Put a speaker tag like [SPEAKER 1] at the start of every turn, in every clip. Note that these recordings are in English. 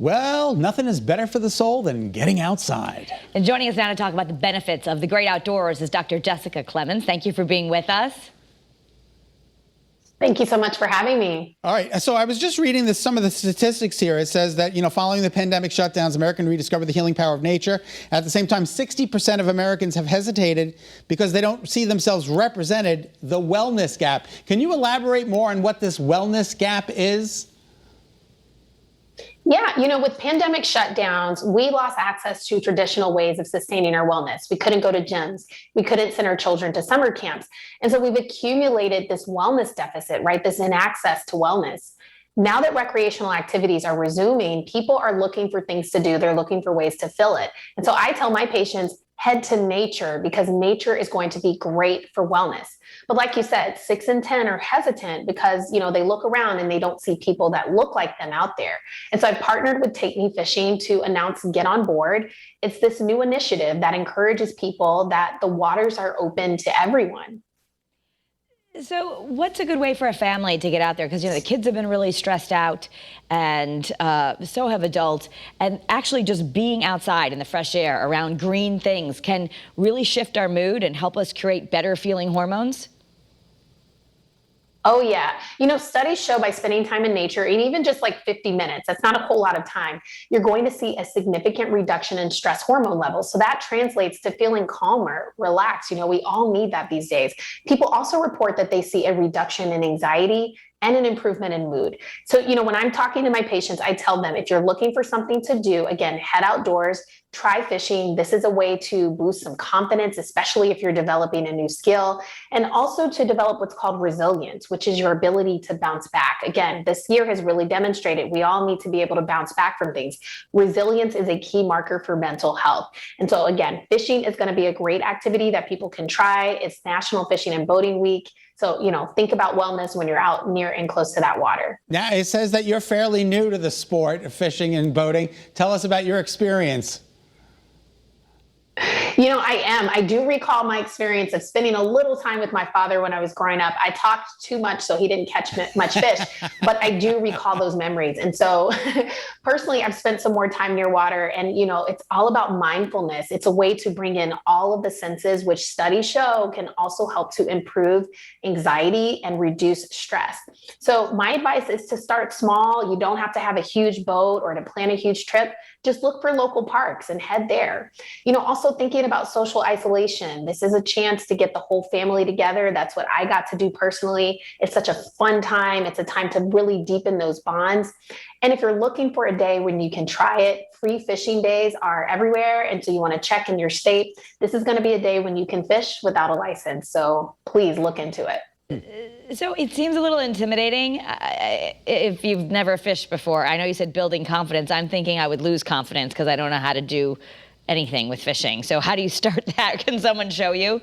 [SPEAKER 1] Well, nothing is better for the soul than getting outside.
[SPEAKER 2] And joining us now to talk about the benefits of the great outdoors is Dr. Jessica Clemens. Thank you for being with us.
[SPEAKER 3] Thank you so much for having me.
[SPEAKER 1] All right, so I was just reading some of the statistics here. It says that, following the pandemic shutdowns, Americans rediscovered the healing power of nature. At the same time, 60% of Americans have hesitated because they don't see themselves represented, the wellness gap. Can you elaborate more on what this wellness gap is?
[SPEAKER 3] Yeah, with pandemic shutdowns, we lost access to traditional ways of sustaining our wellness. We couldn't go to gyms. We couldn't send our children to summer camps. And so we've accumulated this wellness deficit, right? This inaccess to wellness. Now that recreational activities are resuming, people are looking for things to do. They're looking for ways to fill it. And so I tell my patients, head to nature because nature is going to be great for wellness. But like you said, 6 in 10 are hesitant because, they look around and they don't see people that look like them out there. And so I've partnered with Take Me Fishing to announce Get On Board. It's this new initiative that encourages people that the waters are open to everyone.
[SPEAKER 2] So what's a good way for a family to get out there? Because, the kids have been really stressed out and so have adults. And actually just being outside in the fresh air around green things can really shift our mood and help us create better feeling hormones.
[SPEAKER 3] Oh, yeah. Studies show by spending time in nature, and even just like 50 minutes, that's not a whole lot of time, you're going to see a significant reduction in stress hormone levels. So that translates to feeling calmer, relaxed. We all need that these days. People also report that they see a reduction in anxiety and an improvement in mood. So, when I'm talking to my patients, I tell them, if you're looking for something to do, again, head outdoors, try fishing. This is a way to boost some confidence, especially if you're developing a new skill, and also to develop what's called resilience, which is your ability to bounce back. Again, this year has really demonstrated we all need to be able to bounce back from things. Resilience is a key marker for mental health. And so again, fishing is going to be a great activity that people can try. It's National Fishing and Boating Week. So, think about wellness when you're out near and close to that water.
[SPEAKER 1] Now, it says that you're fairly new to the sport of fishing and boating. Tell us about your experience.
[SPEAKER 3] I am. I do recall my experience of spending a little time with my father when I was growing up. I talked too much, so he didn't catch much fish, but I do recall those memories. And so personally, I've spent some more time near water, and, it's all about mindfulness. It's a way to bring in all of the senses, which studies show can also help to improve anxiety and reduce stress. So my advice is to start small. You don't have to have a huge boat or to plan a huge trip. Just look for local parks and head there. Also thinking about social isolation. This is a chance to get the whole family together. That's what I got to do personally. It's such a fun time. It's a time to really deepen those bonds. And if you're looking for a day when you can try it, free fishing days are everywhere. And so you want to check in your state. This is going to be a day when you can fish without a license. So please look into it.
[SPEAKER 2] So it seems a little intimidating if you've never fished before. I know you said building confidence. I'm thinking I would lose confidence because I don't know how to do anything with fishing. So how do you start that? Can someone show you?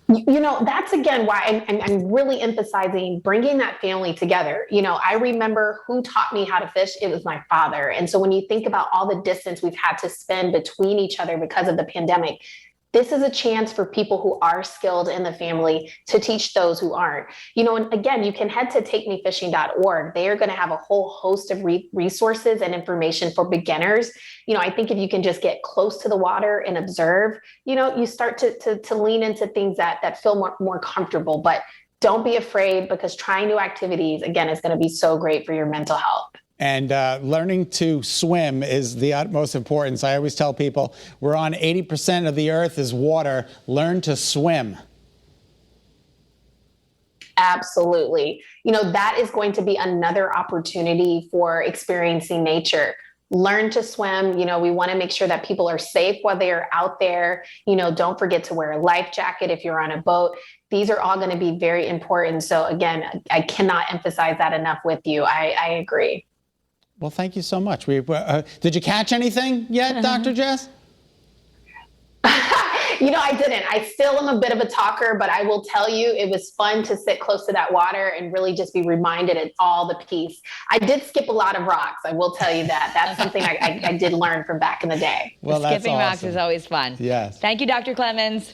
[SPEAKER 3] That's again why I'm really emphasizing bringing that family together. I remember who taught me how to fish. It was my father. And so when you think about all the distance we've had to spend between each other because of the pandemic, this is a chance for people who are skilled in the family to teach those who aren't. And again, you can head to takemefishing.org. They are going to have a whole host of resources and information for beginners. I think if you can just get close to the water and observe, you start to lean into things that feel more comfortable. But don't be afraid, because trying new activities, again, is going to be so great for your mental health.
[SPEAKER 1] And learning to swim is the utmost importance. I always tell people we're on 80% of the earth is water. Learn to swim.
[SPEAKER 3] Absolutely. That is going to be another opportunity for experiencing nature. Learn to swim. We want to make sure that people are safe while they are out there. Don't forget to wear a life jacket if you're on a boat. These are all going to be very important. So again, I cannot emphasize that enough with you. I agree.
[SPEAKER 1] Well, thank you so much. Did you catch anything yet, Dr. Jess?
[SPEAKER 3] I didn't. I still am a bit of a talker, but I will tell you, it was fun to sit close to that water and really just be reminded of all the peace. I did skip a lot of rocks. I will tell you that. That's something I did learn from back in the day.
[SPEAKER 2] Well, skipping rocks is always fun.
[SPEAKER 1] Yes.
[SPEAKER 2] Thank you, Dr. Clemens.